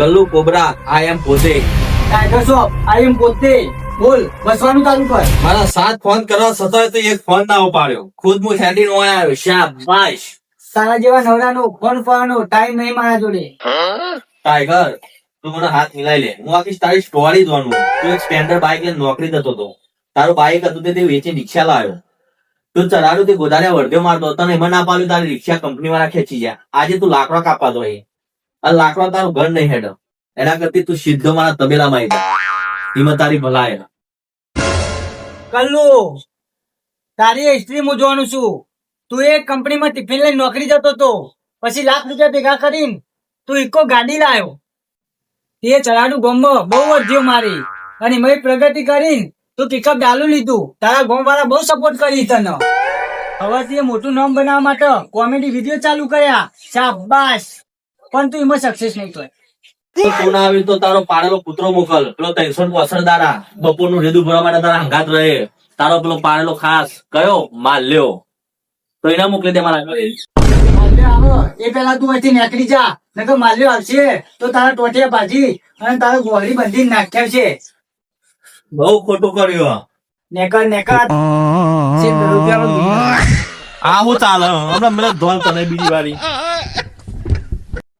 ગલ્લુ cobra આઈ એમ પોતે. Tiger Shroff આઈ એમ પોતે. બોલ બસવાનું ચાલુ કર. મારા 7 ફોન કરવા છતાંય તો એક ફોન ના ઉપાડ્યો. ખુદ હું હેડીને ઓય આવ્યો. શાબાશ. તારા જેવા નવરાનો ફોન કરવાનો ટાઈમ નહીં મારા જોડે. ટાઈગર તું મને હાથ મિલાઈ લે. હું આખી તારી સ્ટોરી જોવાનું. તું એક સ્પેન્ડર બાઇક લઈને નોકરી જતો હતો. તારું બાઇક હતું તે વેચી રિક્ષા લાવ્યો. તું ચરાડું તે ગોદાને વર્ધ્યો મારતો. તને એમાં ના પાડ્યું તારી રિક્ષા કંપની વાળા ખેંચી ગયા. આજે તું લાકડા કાપવા દો. આ લાકડા તારું ઘર નહીં હેડ. એના કરતી તું સીધો મારા તબેલામાં આવી જા. એમાં તારી ભલાય. કલ્લુ તારી હિસ્ટ્રી હું જોવાનું છું. તું એક કંપનીમાં ટિફિન લઈને નોકરી જતો હતો. પછી લાખ રૂપિયા ભેગા કરીને તું ઇકો ગાડી લાવ્યો. તે ચરાડું ગોમમાં બહુ વધ્યો મારી. અને મેં પ્રગતિ કરીને તું પિકઅપ ડાલુ લીધું. તારા ગામ વાળા બહુ સપોર્ટ કરી તને. હવે તે મોટું નામ બનાવવા માટે કોમેડી વિડીયો ચાલુ કર્યા. શાબાશ. પણ તું એમાં સક્સેસ નહીં થાય. તું ના આવી તો તારો પાડેલો કૂતરો મોકલ. પેલો 365 દાડા બપોરનું રેદું ભરવા માટે તારા હંગાત રહે. તારો પેલો પાડેલો ખાસ કયો માલ્યો તો એના મોકલી દે મારા ઘરે. માલ્યો આવો એ પેલા તું અહીંથી નીકળી જા. નકર માલ્યો આવશે તો તારા ટોટિયા ભાજી અને તારા ગોળી બંધી નાખ્યા છે. બહુ ખોટું કર્યું. નેકર નેકર રૂપિયા આ હું ચાલે હમણાં મને ધોલ તને બીજી વારી.